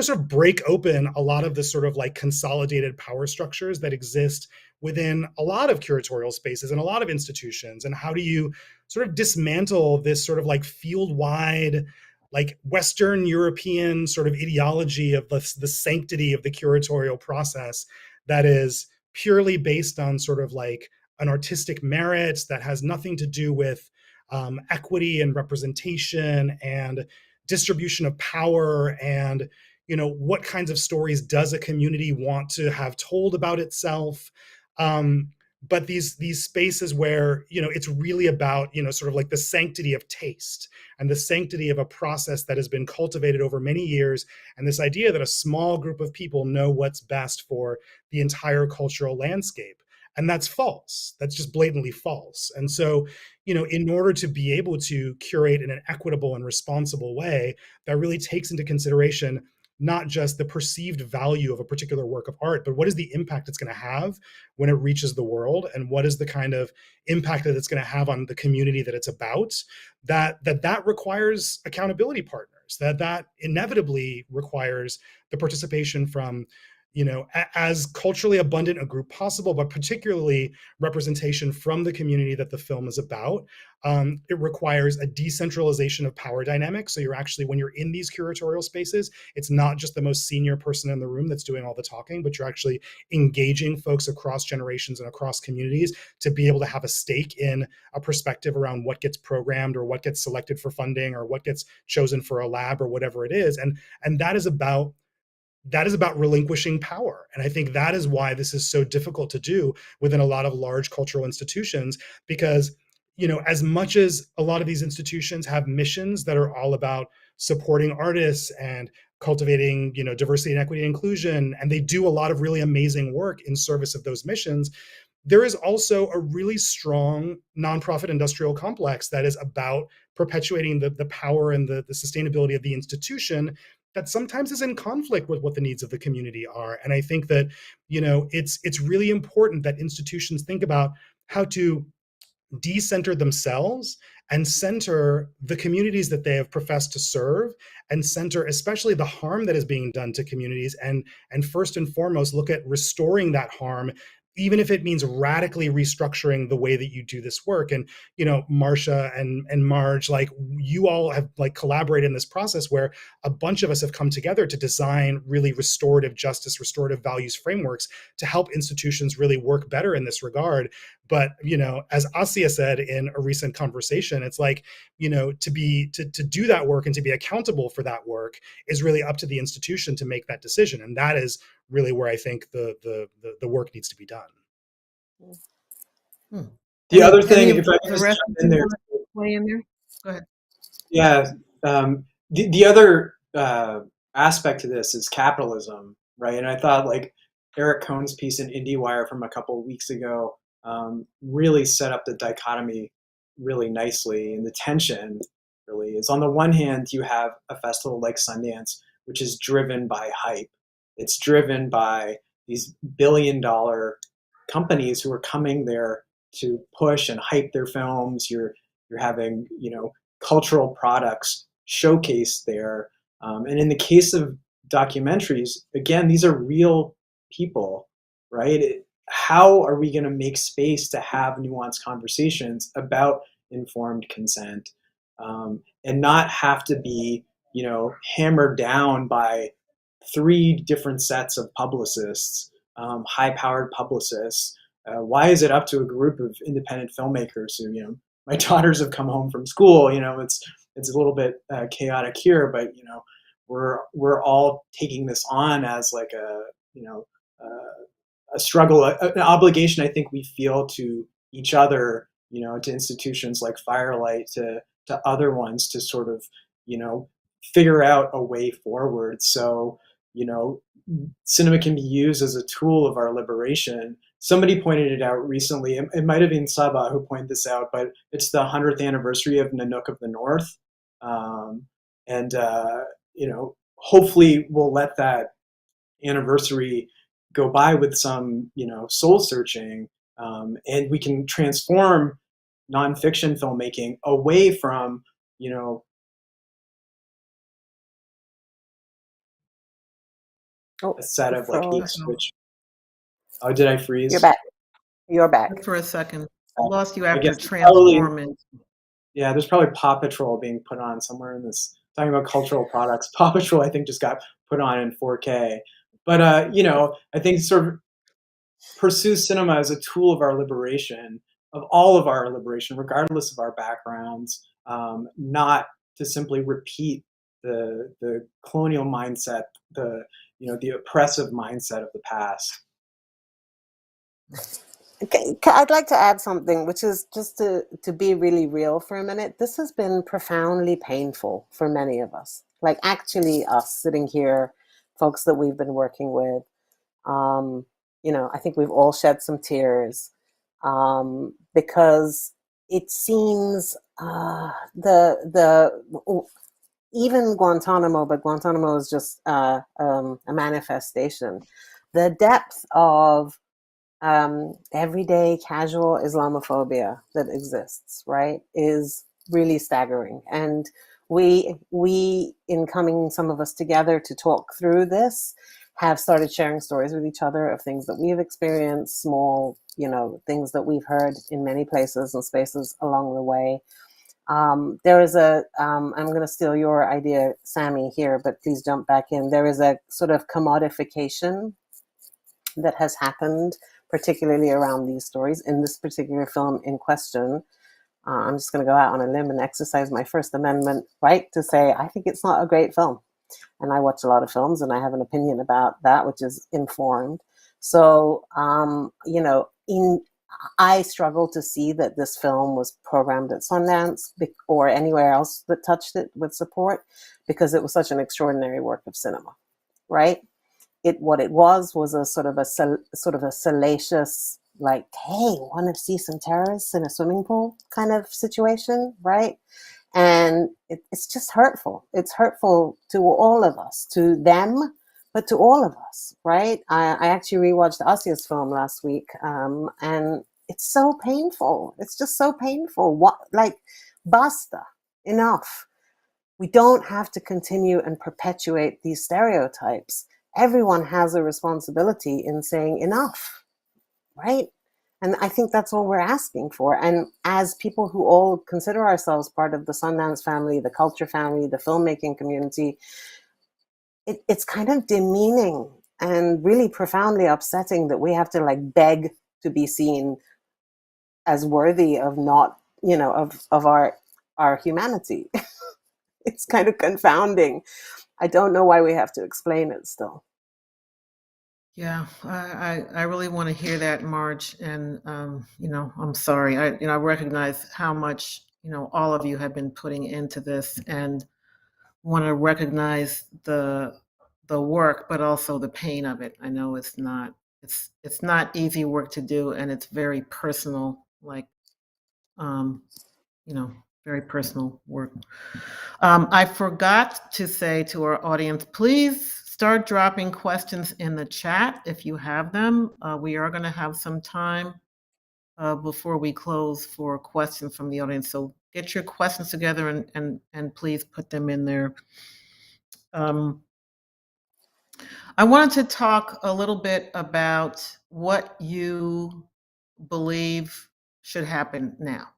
sort of break open a lot of the sort of like consolidated power structures that exist within a lot of curatorial spaces and a lot of institutions. And how do you sort of dismantle this sort of like field-wide, like Western European sort of ideology of the sanctity of the curatorial process that is purely based on sort of like an artistic merit that has nothing to do with equity and representation and distribution of power and, what kinds of stories does a community want to have told about itself. But these spaces where, it's really about, sort of like the sanctity of taste and the sanctity of a process that has been cultivated over many years. And this idea that a small group of people know what's best for the entire cultural landscape. And that's false. That's just blatantly false. And so, in order to be able to curate in an equitable and responsible way, that really takes into consideration not just the perceived value of a particular work of art, but what is the impact it's going to have when it reaches the world, and what is the kind of impact that it's going to have on the community that it's about, that requires accountability partners, that inevitably requires the participation from as culturally abundant a group possible, but particularly representation from the community that the film is about. It requires a decentralization of power dynamics. So you're actually, when you're in these curatorial spaces, it's not just the most senior person in the room that's doing all the talking, but you're actually engaging folks across generations and across communities to be able to have a stake in a perspective around what gets programmed or what gets selected for funding or what gets chosen for a lab or whatever it is. And that is about relinquishing power. And I think that is why this is so difficult to do within a lot of large cultural institutions, because, as much as a lot of these institutions have missions that are all about supporting artists and cultivating, diversity and equity and inclusion, and they do a lot of really amazing work in service of those missions, there is also a really strong nonprofit industrial complex that is about perpetuating the power and the sustainability of the institution that sometimes is in conflict with what the needs of the community are. And I think that, it's really important that institutions think about how to decenter themselves and center the communities that they have professed to serve, and center especially the harm that is being done to communities, and first and foremost look at restoring that harm, even if it means radically restructuring the way that you do this work. And, Marsha and Marge, you all have collaborated in this process where a bunch of us have come together to design really restorative justice, restorative values frameworks to help institutions really work better in this regard. But, as Assia said in a recent conversation, it's to do that work and to be accountable for that work is really up to the institution to make that decision. And that is really where I think the work needs to be done. The other thing, if I can just jump in there. Go ahead. Yeah. The other aspect to this is capitalism, right? And I thought Eric Cohn's piece in IndieWire from a couple of weeks ago really set up the dichotomy really nicely. And the tension really is, on the one hand, you have a festival like Sundance, which is driven by hype. It's driven by these billion-dollar companies who are coming there to push and hype their films. You're having, cultural products showcased there. And in the case of documentaries, again, these are real people, right? How are we going to make space to have nuanced conversations about informed consent, and not have to be, hammered down by 3 different sets of publicists, high-powered publicists? Why is it up to a group of independent filmmakers who, my daughters have come home from school, it's a little bit chaotic here, but, we're all taking this on as a struggle, an obligation I think we feel to each other, to institutions like Firelight, to other ones, to sort of, figure out a way forward. So, cinema can be used as a tool of our liberation. Somebody pointed it out recently. It might have been Saba who pointed this out, but it's the 100th anniversary of Nanook of the North. Hopefully we'll let that anniversary go by with some, soul searching, and we can transform nonfiction filmmaking away from, a set of which. Oh, did I freeze? You're back. You're back. For a second. I lost you after guess transforming. Yeah, there's probably Paw Patrol being put on somewhere in this, talking about cultural products. Paw Patrol, I think, just got put on in 4K. But, I think sort of pursues cinema as a tool of our liberation, of all of our liberation, regardless of our backgrounds, not to simply repeat the colonial mindset, the oppressive mindset of the past. Okay, I'd like to add something, which is just to be really real for a minute. This has been profoundly painful for many of us. Actually us sitting here, folks that we've been working with, I think we've all shed some tears, because it seems even Guantanamo, but Guantanamo is just a manifestation. The depth of everyday casual Islamophobia that exists, right, is really staggering. And we in coming, some of us together to talk through this, have started sharing stories with each other of things that we've experienced, small, things that we've heard in many places and spaces along the way. There is I'm going to steal your idea, Sami, here, but please jump back in. There is a sort of commodification that has happened, particularly around these stories in this particular film in question. I'm just going to go out on a limb and exercise my First Amendment right to say I think it's not a great film. And I watch a lot of films and I have an opinion about that, which is informed. So, I struggle to see that this film was programmed at Sundance or anywhere else that touched it with support, because it was such an extraordinary work of cinema, right? What it was a sort of a salacious, like, hey, want to see some terrorists in a swimming pool kind of situation, right? And it's just hurtful. It's hurtful to all of us, to them, but to all of us, right? I actually rewatched Assia's film last week, and it's so painful. It's just so painful. Basta, enough. We don't have to continue and perpetuate these stereotypes. Everyone has a responsibility in saying enough, right? And I think that's all we're asking for. And as people who all consider ourselves part of the Sundance family, the culture family, the filmmaking community, it's kind of demeaning and really profoundly upsetting that we have to beg to be seen as worthy of not, of our humanity. It's kind of confounding. I don't know why we have to explain it still. Yeah, I really want to hear that, Marge. And, I'm sorry. I recognize how much, all of you have been putting into this, and want to recognize the work, but also the pain of it. I know it's not easy work to do, and it's very personal, very personal work. I forgot to say to our audience, please start dropping questions in the chat if you have them. We are going to have some time before we close for questions from the audience. So get your questions together and please put them in there. I wanted to talk a little bit about what you believe should happen now.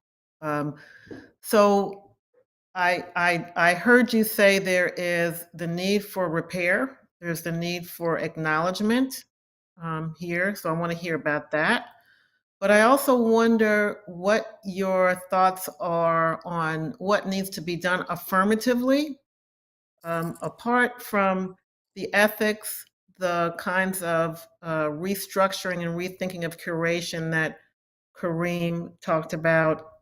So I heard you say there is the need for repair. There's the need for acknowledgement here. So I want to hear about that. But I also wonder what your thoughts are on what needs to be done affirmatively, apart from the ethics, the kinds of restructuring and rethinking of curation that Karim talked about.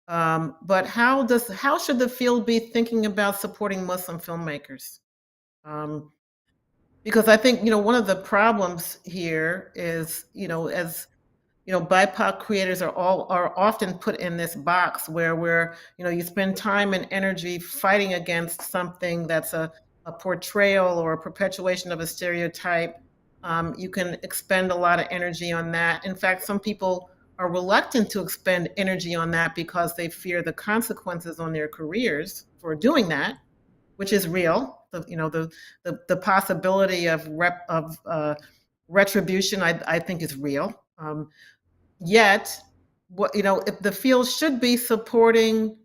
But how should the field be thinking about supporting Muslim filmmakers? Because I think, one of the problems here is, as BIPOC creators are often put in this box where you spend time and energy fighting against something that's a portrayal or a perpetuation of a stereotype. You can expend a lot of energy on that. In fact, some people are reluctant to expend energy on that because they fear the consequences on their careers for doing that, which is real. The possibility of retribution, I think, is real. Yet, if the field should be supporting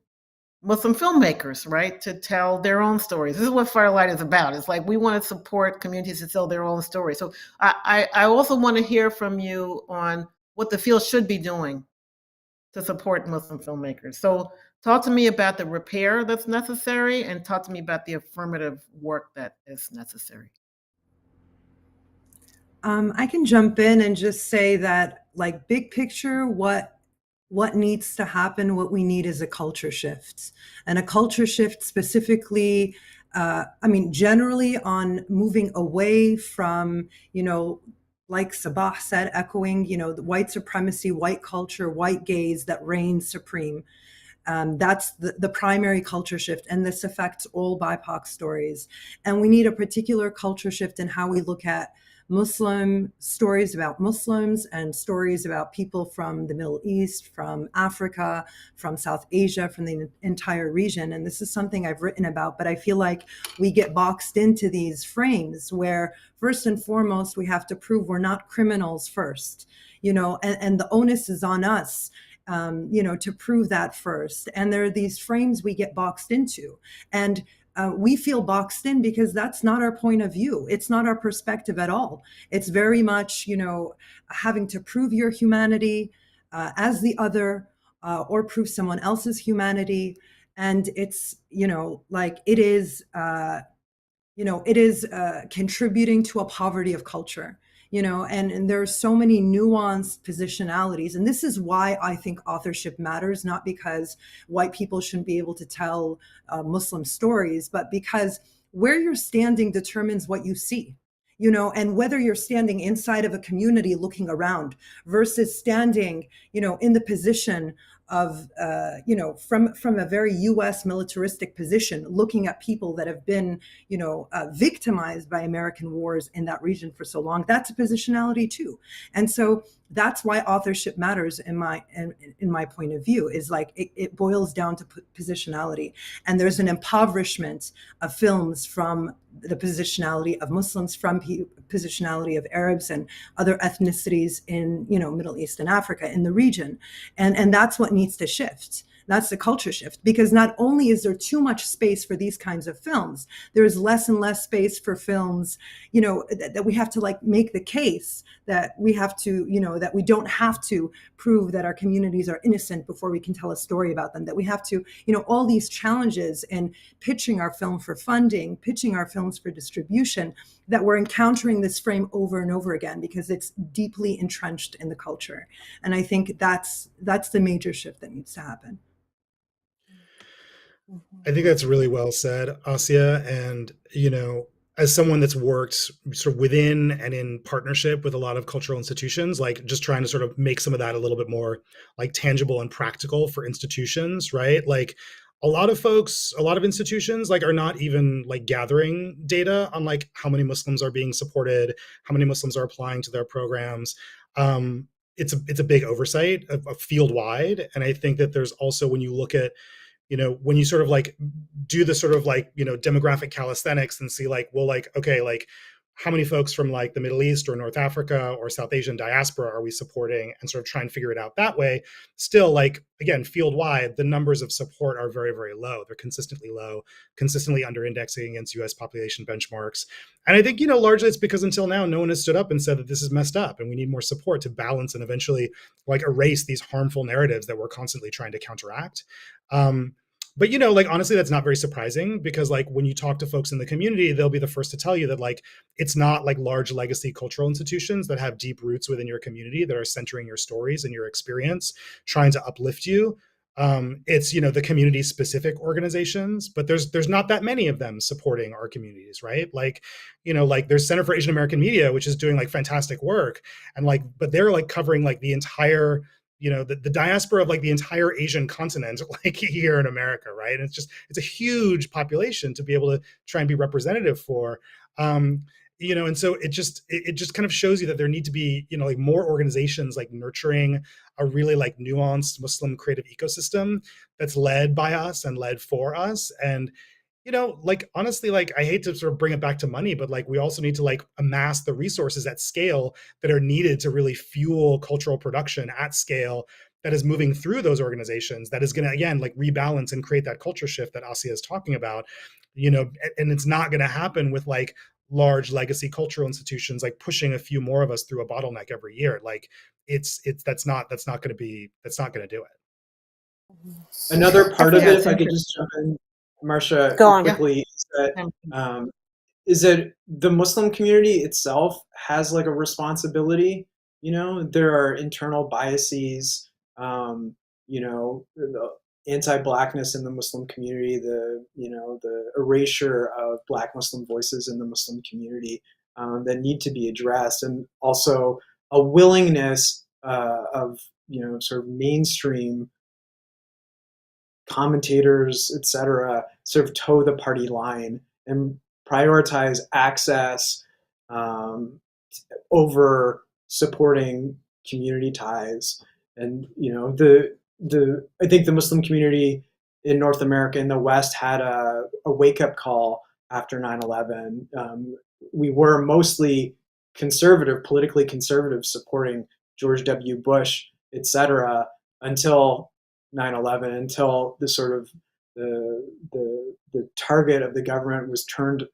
Muslim filmmakers, right, to tell their own stories. This is what Firelight is about. It's like we want to support communities to tell their own stories. So I also want to hear from you on what the field should be doing to support Muslim filmmakers. So talk to me about the repair that's necessary, and talk to me about the affirmative work that is necessary. I can jump in and just say that, big picture, what needs to happen, what we need is a culture shift. And a culture shift specifically, generally on moving away from, like Sabah said, echoing, the white supremacy, white culture, white gaze that reigns supreme. That's the primary culture shift, and this affects all BIPOC stories. And we need a particular culture shift in how we look at Muslim stories about Muslims and stories about people from the Middle East, from Africa, from South Asia, from the entire region. And this is something I've written about, but I feel like we get boxed into these frames where first and foremost, we have to prove we're not criminals first, and the onus is on us, to prove that first. And there are these frames we get boxed into. And we feel boxed in because that's not our point of view. It's not our perspective at all. It's very much, having to prove your humanity as the other, or prove someone else's humanity. And it's, it is, contributing to a poverty of culture. And there are so many nuanced positionalities. And this is why I think authorship matters, not because white people shouldn't be able to tell Muslim stories, but because where you're standing determines what you see. And whether you're standing inside of a community looking around versus standing, in the position of, from a very US militaristic position, looking at people that have been, victimized by American wars in that region for so long, that's a positionality too. And so that's why authorship matters in my point of view, is like it boils down to positionality. And there's an impoverishment of films from the positionality of Muslims, from positionality of Arabs and other ethnicities in, Middle East and Africa, in the region. And that's what needs to shift. That's the culture shift, because not only is there too much space for these kinds of films, there's less and less space for films, that we have to make the case that we have to, that we don't have to prove that our communities are innocent before we can tell a story about them, that we have to, all these challenges in pitching our film for funding, pitching our films for distribution, that we're encountering this frame over and over again because it's deeply entrenched in the culture. And I think that's the major shift that needs to happen. I think that's really well said, Assia. And, as someone that's worked sort of within and in partnership with a lot of cultural institutions, just trying to sort of make some of that a little bit more tangible and practical for institutions, right? A lot of institutions are not even gathering data on how many Muslims are being supported, how many Muslims are applying to their programs. It's a big oversight of field wide. And I think that there's also, when you look at, when you sort of do the sort of demographic calisthenics and see okay, how many folks from the Middle East or North Africa or South Asian diaspora are we supporting, and sort of try and figure it out that way. Still, again, field wide, the numbers of support are very, very low. They're consistently low, consistently under indexing against US population benchmarks. And I think, largely it's because until now, no one has stood up and said that this is messed up and we need more support to balance and eventually erase these harmful narratives that we're constantly trying to counteract. But, honestly, that's not very surprising, because when you talk to folks in the community, they'll be the first to tell you that it's not large legacy cultural institutions that have deep roots within your community that are centering your stories and your experience, trying to uplift you. It's, the community specific organizations, but there's not that many of them supporting our communities, right? There's Center for Asian American Media, which is doing fantastic work. And but they're covering the entire, the diaspora of the entire Asian continent, here in America, right? And it's a huge population to be able to try and be representative for. And so it just kind of shows you that there need to be, more organizations nurturing a really nuanced Muslim creative ecosystem that's led by us and led for us. And, honestly, I hate to sort of bring it back to money, but we also need to amass the resources at scale that are needed to really fuel cultural production at scale that is moving through those organizations, that is going to, again, rebalance and create that culture shift that Assia is talking about, and it's not going to happen with large legacy cultural institutions pushing a few more of us through a bottleneck every year. That's not going to do it. Another part of it, if I could just jump in, Marcia, quickly, is that the Muslim community itself has a responsibility. There are internal biases, the anti-Blackness in the Muslim community, the erasure of Black Muslim voices in the Muslim community that need to be addressed, and also a willingness of sort of mainstream commentators, et cetera, sort of toe the party line and prioritize access over supporting community ties. And I think the Muslim community in North America in the West had a wake-up call after 9/11. We were mostly conservative, politically conservative, supporting George W. Bush, etc., until 9/11, until the sort of the target of the government was turned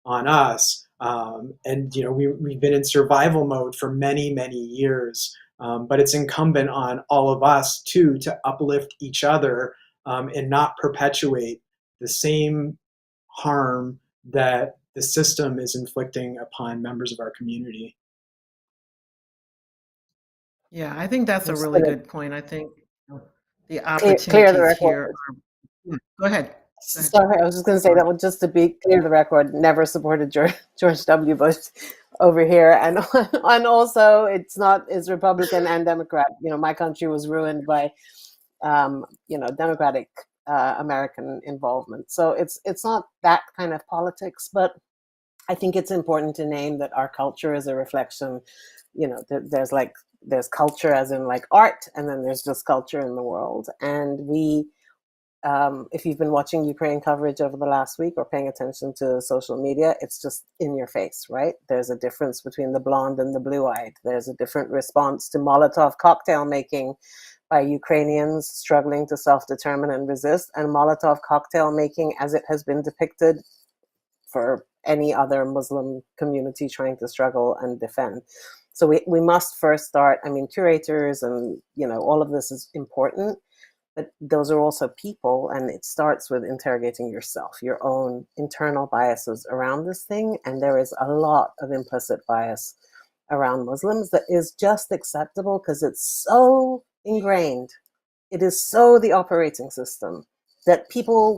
on us. And we've been in survival mode for many, many years. But it's incumbent on all of us too to uplift each other and not perpetuate the same harm that the system is inflicting upon members of our community. Yeah, I think that's a really good point. I think the Clear the opportunities record. here are. Go ahead. Sorry, I was just going to say that was just to be clear the record. Never supported George W. Bush over here, and also it's Republican and Democrat. My country was ruined by Democratic American involvement. So it's not that kind of politics, but I think it's important to name that our culture is a reflection. There's culture as in like art, and then there's just culture in the world, and we. If you've been watching Ukraine coverage over the last week or paying attention to social media, it's just in your face, right? There's a difference between the blonde and the blue-eyed. There's a different response to Molotov cocktail making by Ukrainians struggling to self-determine and resist, and Molotov cocktail making as it has been depicted for any other Muslim community trying to struggle and defend. So we must first start, curators and, all of this is important. But those are also people, and it starts with interrogating yourself, your own internal biases around this thing. And there is a lot of implicit bias around Muslims that is just acceptable because it's so ingrained. It is so the operating system that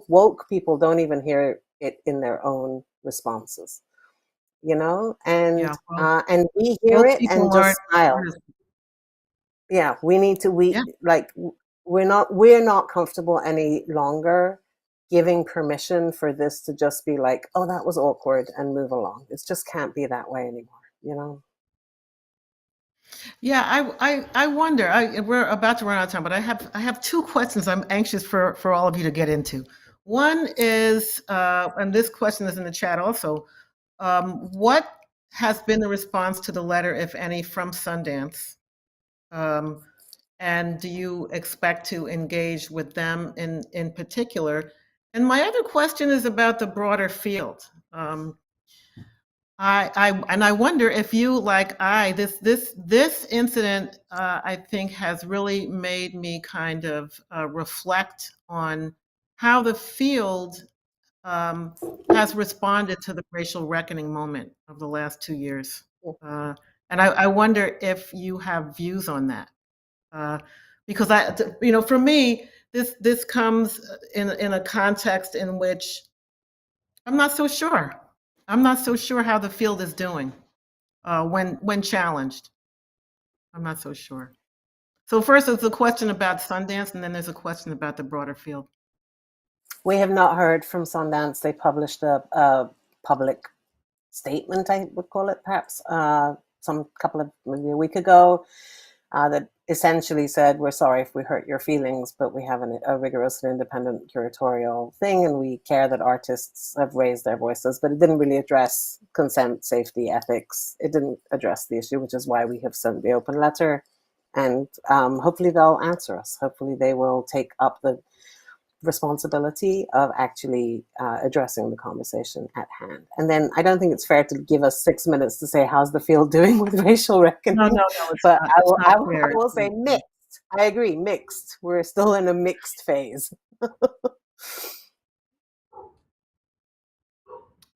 woke people don't even hear it in their own responses, and we hear it and just smile. Yeah, we need to, we're not comfortable any longer giving permission for this to just be like, oh, that was awkward, and move along. It just can't be that way anymore, Yeah, I wonder. We're about to run out of time, but I have two questions I'm anxious for all of you to get into. One is, and this question is in the chat also, what has been the response to the letter, if any, from Sundance? And do you expect to engage with them in particular? And my other question is about the broader field. I wonder if you, like this incident, I think has really made me kind of reflect on how the field has responded to the racial reckoning moment of the last 2 years. And I wonder if you have views on that. Because for me, this comes in a context in which I'm not so sure. I'm not so sure how the field is doing when challenged. I'm not so sure. So first, there's a question about Sundance, and then there's a question about the broader field. We have not heard from Sundance. They published a public statement, I would call it, perhaps, maybe a week ago, that essentially said, we're sorry if we hurt your feelings, but we have a rigorous and independent curatorial thing, and we care that artists have raised their voices, but it didn't really address consent, safety, ethics. It didn't address the issue, which is why we have sent the open letter, and hopefully they'll answer us. Hopefully they will take up the responsibility of actually addressing the conversation at hand. And then I don't think it's fair to give us 6 minutes to say how's the field doing with racial reckoning. No, but I will say mixed. I agree, mixed. We're still in a mixed phase.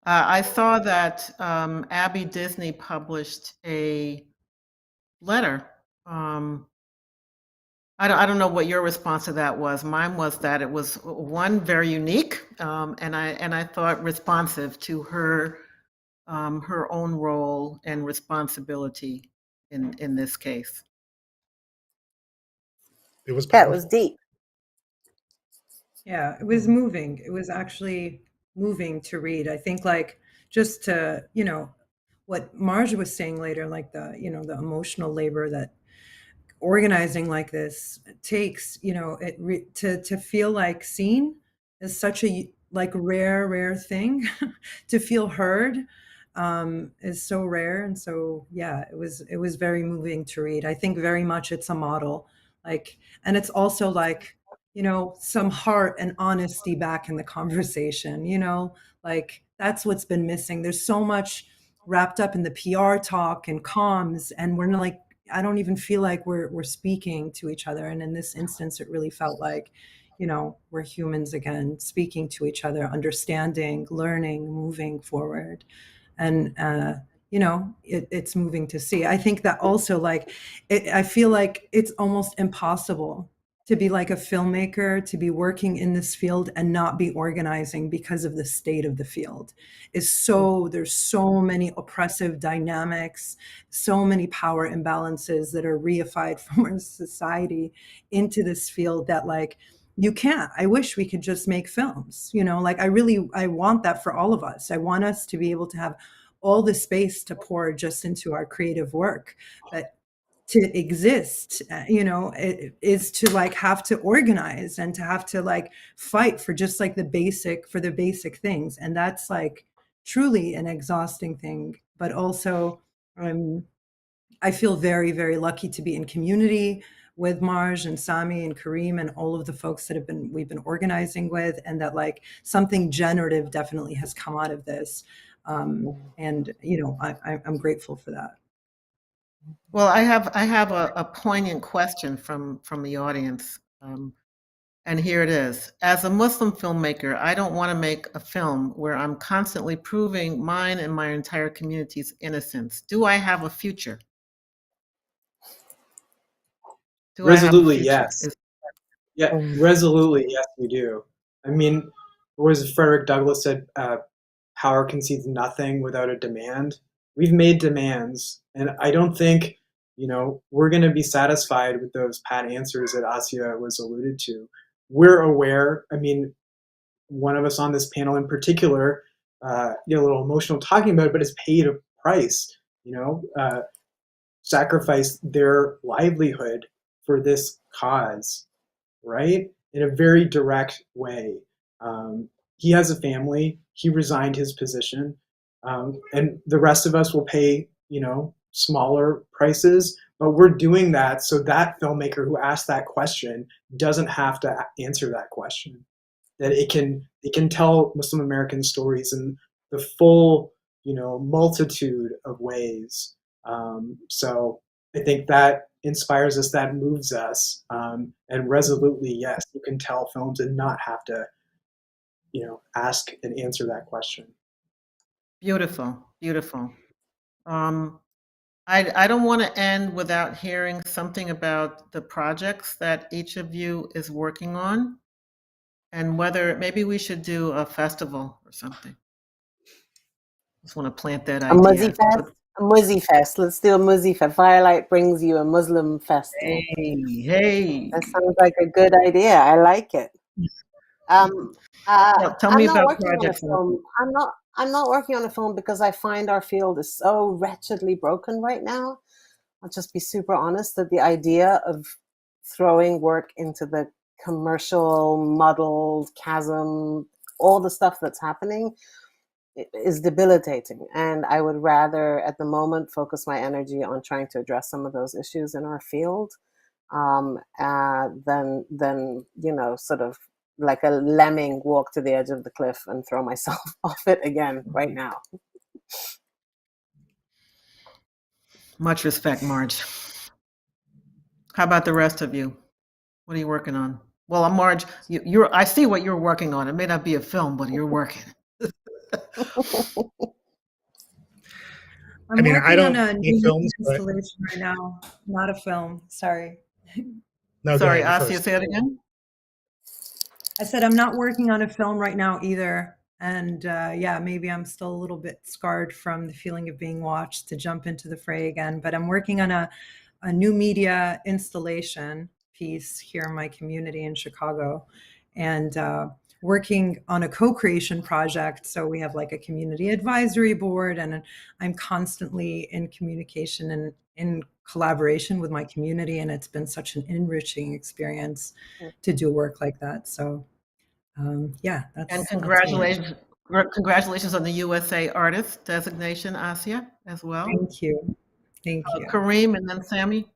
I saw that Abby Disney published a letter. I don't know what your response to that was. Mine was that it was, one, very unique, and I thought responsive to her own role and responsibility in this case. It was powerful. That was deep. Yeah, it was moving. It was actually moving to read. I think, just to, what Marja was saying later, like the, you know, the emotional labor that organizing like this takes, you know, to feel like seen is such a like rare thing. To feel heard is so rare. And so, yeah, it was very moving to read. I think very much it's a model, like, and it's also like, you know, some heart and honesty back in the conversation, you know, like that's what's been missing. There's so much wrapped up in the PR talk and comms, and we're like, I don't even feel like we're speaking to each other. And in this instance, it really felt like, you know, we're humans again, speaking to each other, understanding, learning, moving forward. And you know, it's moving to see. I think that also, like, I feel like it's almost impossible to be like a filmmaker, to be working in this field and not be organizing, because of the state of the field is so, there's so many oppressive dynamics, so many power imbalances that are reified from our society into this field that, like, you can't. I wish we could just make films, you know, like I want that for all of us. I want us to be able to have all the space to pour just into our creative work. But to exist, you know, it is to like have to organize and to have to like fight for just like the basic things. And that's like truly an exhausting thing. But also, I feel very lucky to be in community with Marj and Sami and Karim and all of the folks that we've been organizing with, and that like something generative definitely has come out of this. And you know, I'm grateful for that. Well, I have a poignant question from the audience, and here it is. As a Muslim filmmaker, I don't want to make a film where I'm constantly proving mine and my entire community's innocence. Do I have a future? Resolutely, yes. Yeah, resolutely, yes, we do. I mean, was Frederick Douglass said, power concedes nothing without a demand. We've made demands, and I don't think, you know, we're going to be satisfied with those pat answers that Assia was alluded to. We're aware, I mean, one of us on this panel in particular, get a little emotional talking about it, but has paid a price, you know, sacrificed their livelihood for this cause, right? In a very direct way. He has a family, he resigned his position, and the rest of us will pay, you know, smaller prices, but we're doing that so that filmmaker who asked that question doesn't have to answer that question. That it can tell Muslim American stories in the full, you know, multitude of ways. So I think that inspires us, that moves us, and resolutely, yes, you can tell films and not have to, you know, ask and answer that question. Beautiful, beautiful. I don't want to end without hearing something about the projects that each of you is working on, and whether maybe we should do a festival or something. Just want to plant that idea. A Muzzy Fest? A Muzzy Fest. Let's do a Muzzy Fest. Firelight brings you a Muslim festival. Hey. That sounds like a good idea. I like it. Tell me about projects. I'm not working on a film because I find our field is so wretchedly broken right now. I'll just be super honest that the idea of throwing work into the commercial muddled chasm, all the stuff that's happening, is debilitating. And I would rather at the moment focus my energy on trying to address some of those issues in our field than, you know, sort of like a lemming walk to the edge of the cliff and throw myself off it again right now. Much respect, Marge. How about the rest of you? What are you working on? Well, Marge, I see what you're working on. It may not be a film, but you're working. I'm working on a new installation right now, not a film. Sorry. No, sorry, Assia, say it again. I said I'm not working on a film right now either. And yeah, maybe I'm still a little bit scarred from the feeling of being watched to jump into the fray again. But I'm working on a new media installation piece here in my community in Chicago. And working on a co-creation project. So we have like a community advisory board, and I'm constantly in communication and in collaboration with my community. And it's been such an enriching experience to do work like that. So yeah, and congratulations on the USA Artist designation, Assia, as well. Thank you. Thank you. Karim, and then Sami.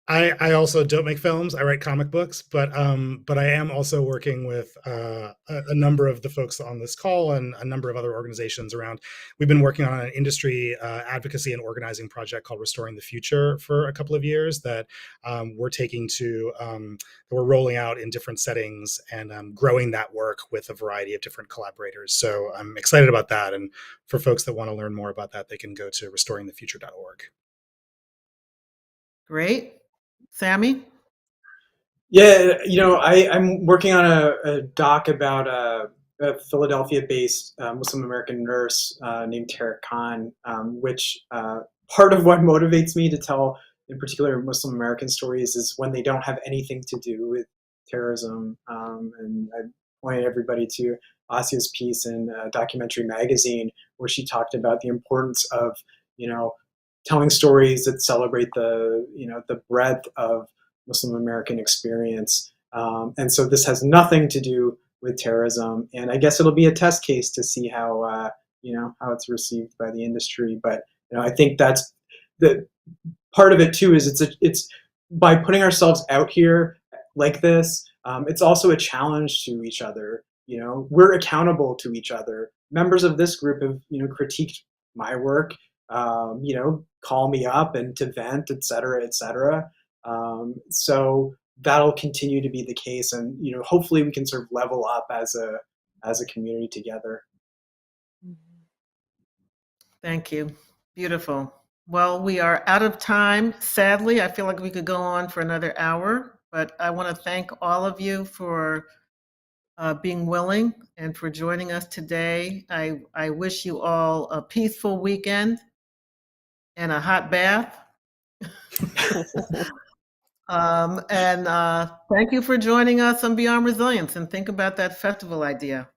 I also don't make films. I write comic books, but I am also working with a number of the folks on this call and a number of other organizations around. We've been working on an industry advocacy and organizing project called Restoring the Future for a couple of years that we're taking to that we're rolling out in different settings and growing that work with a variety of different collaborators. So I'm excited about that. And for folks that want to learn more about that, they can go to restoringthefuture.org. Great. Sami? Yeah, I'm working on a doc about a Philadelphia-based Muslim American nurse named Tariq Khan, which part of what motivates me to tell, in particular, Muslim American stories is when they don't have anything to do with terrorism. And I point everybody to Assia's piece in Documentary Magazine, where she talked about the importance of, telling stories that celebrate the breadth of Muslim American experience. And so this has nothing to do with terrorism. And I guess it'll be a test case to see how it's received by the industry. But, I think that's the part of it too, is it's by putting ourselves out here like this, it's also a challenge to each other. We're accountable to each other. Members of this group have, critiqued my work, call me up and to vent, et cetera, et cetera. So that'll continue to be the case, and hopefully we can sort of level up as a community together. Thank you. Beautiful. Well, we are out of time. Sadly, I feel like we could go on for another hour, but I want to thank all of you for being willing and for joining us today. I wish you all a peaceful weekend and a hot bath. And thank you for joining us on Beyond Resilience, and think about that festival idea.